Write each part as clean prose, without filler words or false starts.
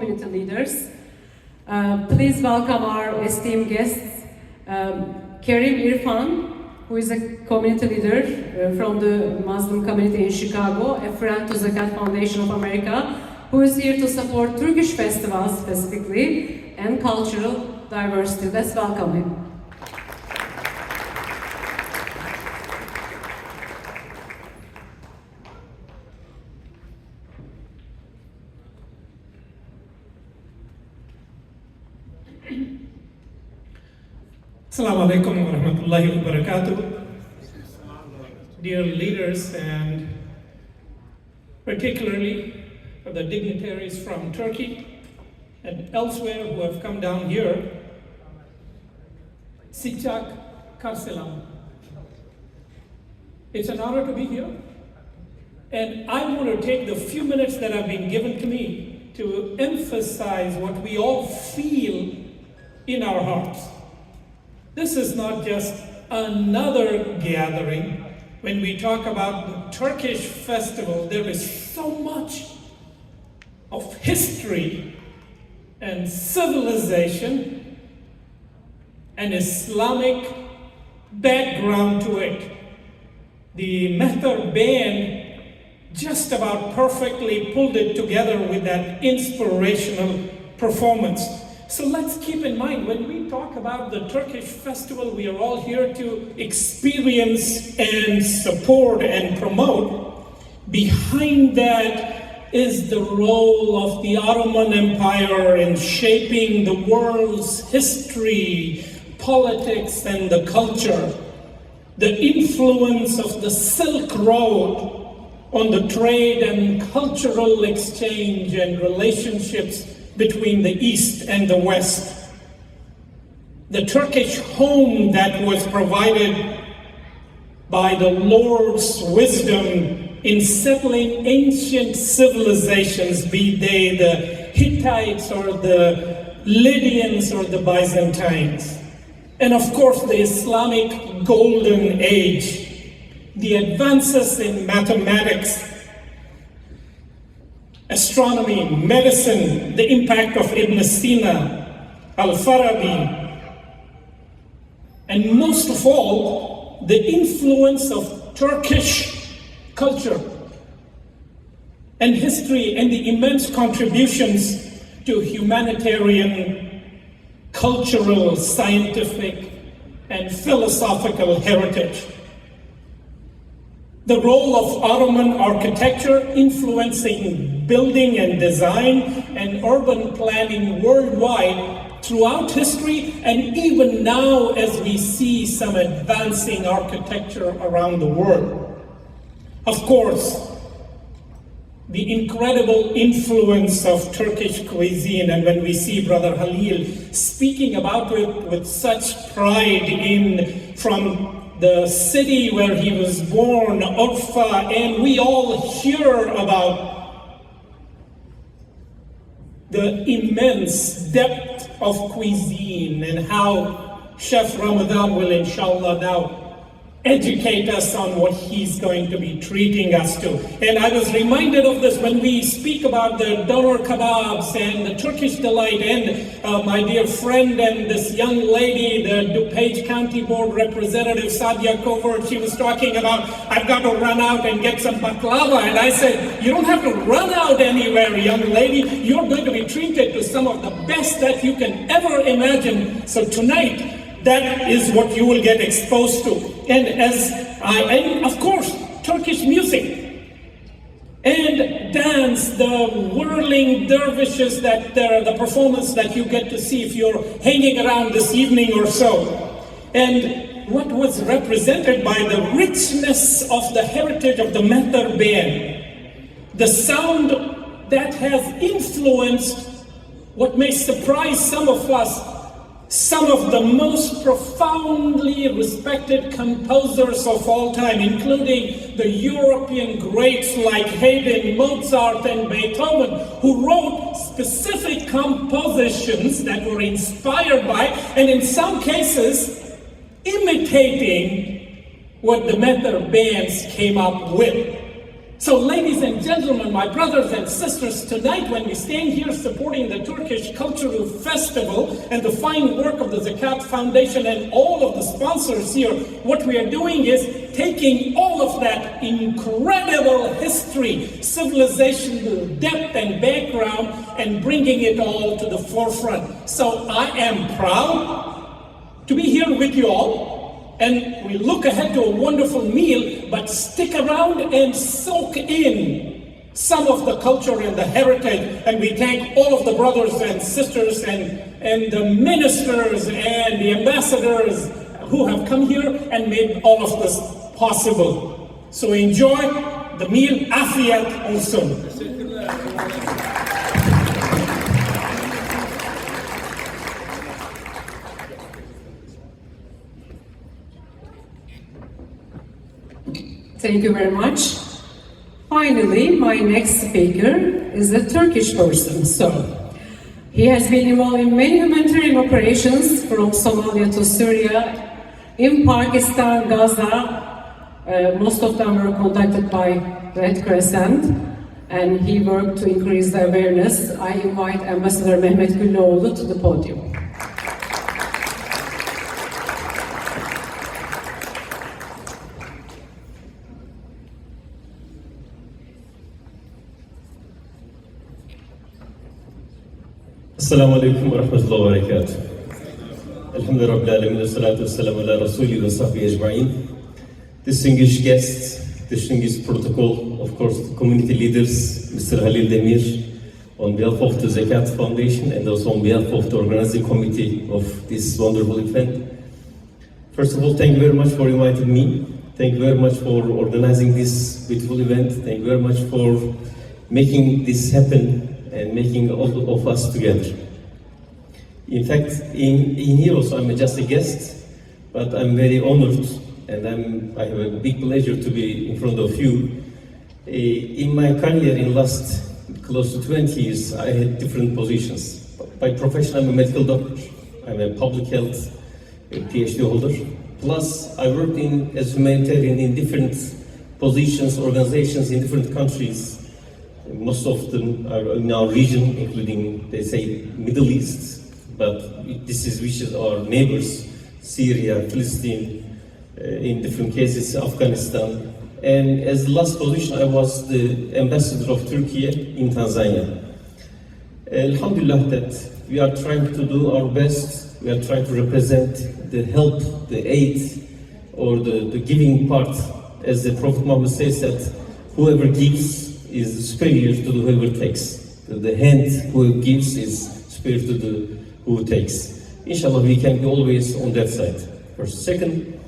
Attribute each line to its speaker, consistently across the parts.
Speaker 1: community leaders. Please welcome our esteemed guests, Karim Irfan, who is a community leader from the Muslim community in Chicago, a friend to Zakat Foundation of America, who is here to support Turkish Festival specifically and cultural diversity. Let's welcome him.
Speaker 2: Assalamu alaikum wa rahmatullahi wa barakatuh. Dear leaders, and particularly for the dignitaries from Turkey and elsewhere who have come down here, Sıcak Karselam. It's an honor to be here, and I want to take the few minutes that have been given to me to emphasize what we all feel in our hearts. This is not just another gathering. When we talk about the Turkish festival, there is so much of history and civilization and Islamic background to it. The Mehter Band just about perfectly pulled it together with that inspirational performance. So let's keep in mind, when we talk about the Turkish festival, we are all here to experience and support and promote. Behind that is the role of the Ottoman Empire in shaping the world's history, politics, and the culture. The influence of the Silk Road on the trade and cultural exchange and relationships between the East and the West. The Turkish home that was provided by the Lord's wisdom in settling ancient civilizations, be they the Hittites or the Lydians or the Byzantines. And of course the Islamic Golden Age, the advances in mathematics, astronomy, medicine, the impact of Ibn Sina, Al-Farabi, and most of all, the influence of Turkish culture and history and the immense contributions to humanitarian, cultural, scientific, and philosophical heritage. The role of Ottoman architecture influencing building and design and urban planning worldwide throughout history, and even now as we see some advancing architecture around the world. Of course, the incredible influence of Turkish cuisine, and when we see Brother Halil speaking about it with such pride from the city where he was born, Urfa, and we all hear about the immense depth of cuisine and how Chef Ramadan will inshallah now educate us on what he's going to be treating us to. And I was reminded of this when we speak about the doner kebabs and the Turkish delight, and my dear friend and this young lady, the DuPage County Board Representative Sadia Covert, she was talking about, I've got to run out and get some baklava, and I said, you don't have to run out anywhere, young lady. You're going to be treated to some of the best that you can ever imagine. So tonight, that is what you will get exposed to. And of course, Turkish music and dance, the whirling dervishes, the performance that you get to see if you're hanging around this evening or so. And what was represented by the richness of the heritage of the Mehter Band, the sound that has influenced what may surprise some of us, some of the most profoundly respected composers of all time, including the European greats like Haydn, Mozart, and Beethoven, who wrote specific compositions that were inspired by, and in some cases, imitating what the Mehter bands came up with. So ladies and gentlemen, my brothers and sisters, tonight when we stand here supporting the Turkish Cultural Festival and the fine work of the Zakat Foundation and all of the sponsors here, what we are doing is taking all of that incredible history, civilization, depth and background, and bringing it all to the forefront. So I am proud to be here with you all. And we look ahead to a wonderful meal, but stick around and soak in some of the culture and the heritage. And we thank all of the brothers and sisters and the ministers and the ambassadors who have come here and made all of this possible. So enjoy the meal. Afiyat olsun.
Speaker 1: Thank you very much. Finally, my next speaker is a Turkish person. So, he has been involved in many humanitarian operations from Somalia to Syria, in Pakistan, Gaza. Most of them were conducted by Red Crescent, and he worked to increase the awareness. I invite Ambassador Mehmet Güllüoğlu to the podium.
Speaker 3: Assalamu alaikum wa rahmatullahi wa barakatuh. Alhamdulillah rabbil alamin wa salatu wassalamu ala rasuli wa sahbihi ajma'in. Distinguished guests, distinguished protocol, of course, the community leaders, Mr. Halil Demir, on behalf of the Zakat Foundation and also on behalf of the organizing committee of this wonderful event. First of all, thank you very much for inviting me. Thank you very much for organizing this beautiful event. Thank you very much for making this happen and making all of us together. In fact, in Heroes, I'm just a guest, but I'm very honored and I have a big pleasure to be in front of you. In my career in last close to 20 years, I had different positions. By profession, I'm a medical doctor. I'm a public health PhD holder. Plus, I worked as humanitarian in different positions, organizations in different countries. Most of them are in our region, including, they say, Middle East, but which is our neighbors, Syria, Palestine, in different cases, Afghanistan. And as the last position, I was the ambassador of Turkey in Tanzania. Alhamdulillah that we are trying to do our best. We are trying to represent the help, the aid, or the giving part. As the Prophet Muhammad says that whoever gives is superior to whoever takes. The hand who gives is superior to the who takes. Inshallah, we can be always on that side. First. Second,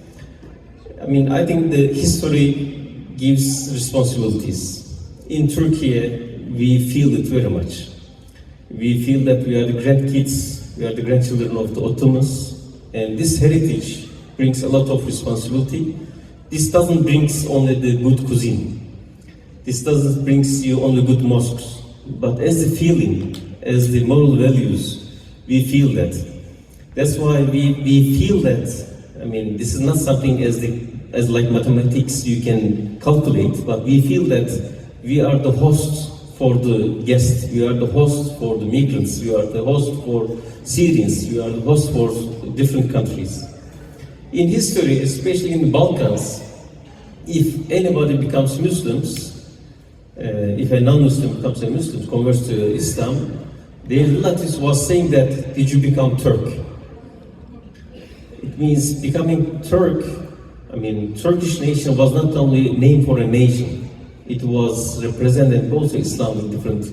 Speaker 3: I think the history gives responsibilities. In Turkey, we feel it very much. We feel that we are the grandkids, we are the grandchildren of the Ottomans, and this heritage brings a lot of responsibility. This doesn't bring only the good cuisine. This doesn't bring you only good mosques, but as the feeling, as the moral values, we feel that. That's why we feel that. This is not something as like mathematics you can calculate, but we feel that we are the hosts for the guests, we are the hosts for the migrants, we are the host for Syrians, we are the host for different countries. In history, especially in the Balkans, if anybody becomes Muslims, if a non-Muslim becomes a Muslim, converts to Islam, their relatives was saying that, did you become Turk? It means becoming Turk, Turkish nation was not only a name for a nation, it was represented also Islam in different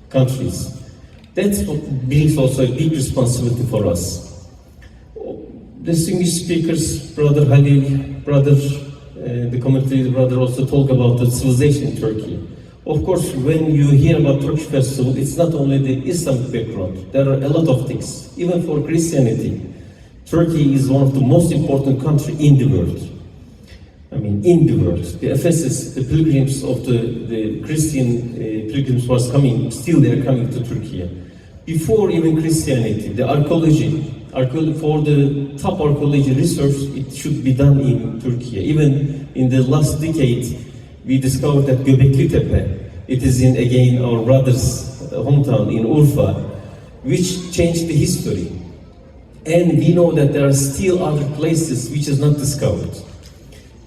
Speaker 3: countries. That brings also a big responsibility for us. Distinguished speakers, Brother Halil, the community brother also talk about the civilization in Turkey. Of course, when you hear about Turkish Festival, it's not only the Islamic background. There are a lot of things. Even for Christianity, Turkey is one of the most important countries in the world. In the world. The Ephesus, the pilgrims of the Christian pilgrims was coming, still they are coming to Turkey. Before even Christianity, the archaeology for the top archaeology research, it should be done in Turkey. Even in the last decade, we discovered that Göbekli Tepe, it is in again our brother's hometown in Urfa, which changed the history. And we know that there are still other places which is not discovered.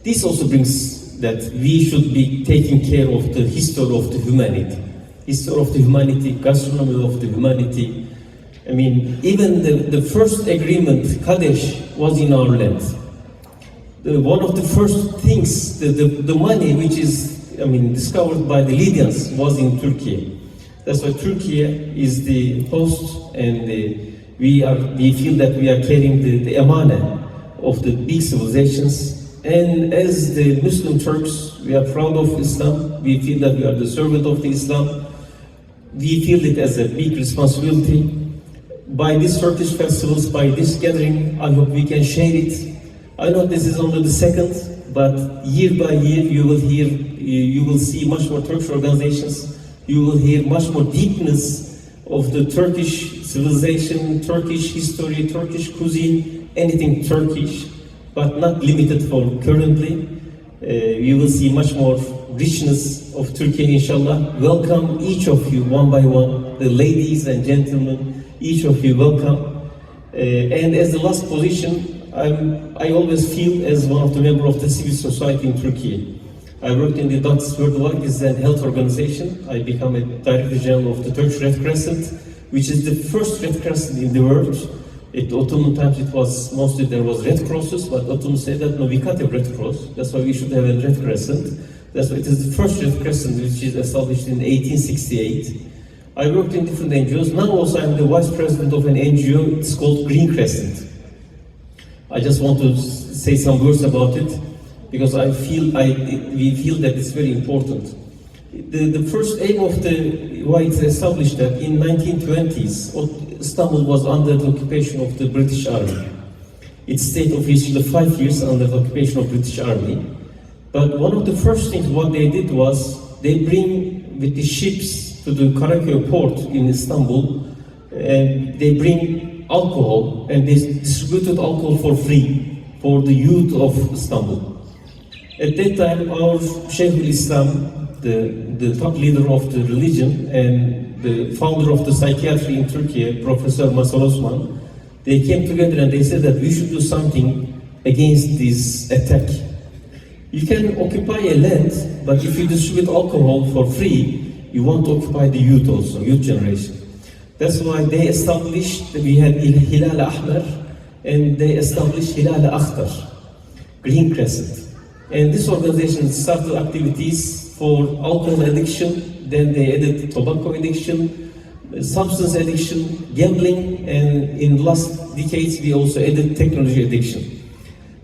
Speaker 3: This also brings that we should be taking care of the history of the humanity. History of the humanity, gastronomy of the humanity. I mean, even the first agreement, Kadesh, was in our land. One of the first things, the money which is, discovered by the Lydians was in Turkey. That's why Turkey is the host, and we feel that we are carrying the emana of the big civilizations. And as the Muslim Turks, we are proud of Islam. We feel that we are the servant of the Islam. We feel it as a big responsibility. By these Turkish festivals, by this gathering, I hope we can share it. I know this is only the second, but year by year you will see much more Turkish organizations. You will hear much more deepness of the Turkish civilization, Turkish history, Turkish cuisine, anything Turkish, but not limited for currently. You will see much more richness of Turkey, inshallah. Welcome each of you one by one, the ladies and gentlemen, each of you welcome. And as the last position, I always feel as one of the members of the civil society in Turkey. I worked in the Dots Worldwide, this is a health organization. I became a Director General of the Turkish Red Crescent, which is the first Red Crescent in the world. At Ottoman times it was mostly there was Red Crosses, but Ottoman said that no, we can't have Red Cross. That's why we should have a Red Crescent. That's why it is the first Red Crescent which is established in 1868. I worked in different NGOs. Now also I'm the Vice President of an NGO, it's called Green Crescent. I just want to say some words about it, because we feel that it's very important. The first aim of why it's established that in 1920s, Istanbul was under the occupation of the British Army. It stayed officially 5 years under the occupation of British Army. But one of the first things what they did was, they bring with the ships to the Karaköy port in Istanbul, and they bring alcohol, and they distributed alcohol for free for the youth of Istanbul. At that time, our Sheikh al-Islam, the top leader of the religion and the founder of the psychiatry in Turkey, Professor Masar Osman, they came together and they said that we should do something against this attack. You can occupy a land, but if you distribute alcohol for free, you want to occupy the youth also, youth generation. That's why they established, we had Hilal Ahmar, and they established Hilal Akhtar, Green Crescent. And this organization started activities for alcohol addiction, then they added tobacco addiction, substance addiction, gambling, and in the last decades we also added technology addiction.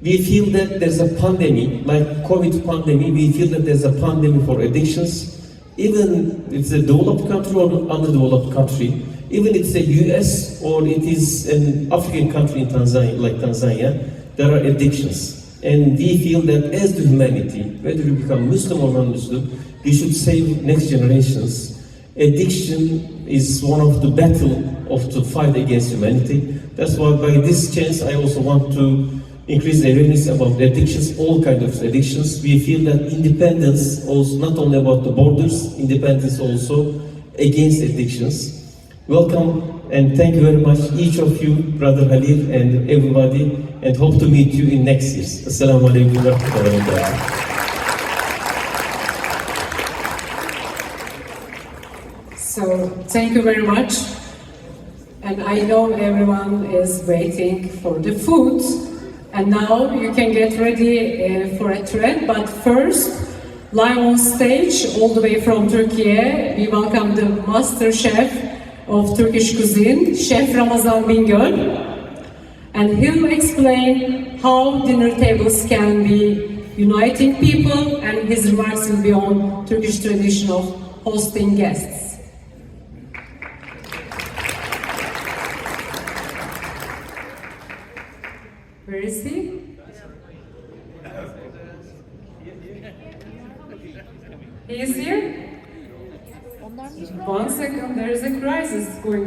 Speaker 3: We feel that there's a pandemic, like COVID pandemic, we feel that there's a pandemic for addictions. Even if it's a developed country or underdeveloped country, even if it's a US or it is an African country in Tanzania, like Tanzania, there are addictions. And we feel that as the humanity, whether you become Muslim or non-Muslim, we should save next generations. Addiction is one of the battle of the fight against humanity. That's why by this chance I also want to increase awareness about addictions, all kinds of addictions. We feel that independence also not only about the borders, independence also against addictions. Welcome and thank you very much, each of you, Brother Halil and everybody, and hope to meet you in next years. Assalamu alaikum wa rahmatullahi wa barakatuh.
Speaker 1: So, thank you very much. And I know everyone is waiting for the food. And now you can get ready for a trend. But first, live on stage, all the way from Turkey, we welcome the master chef of Turkish cuisine, Chef Ramazan Bingöl. And he'll explain how dinner tables can be uniting people, and his remarks will be on Turkish tradition of hosting guests. Where is he? He is here? 1 second, there is a crisis going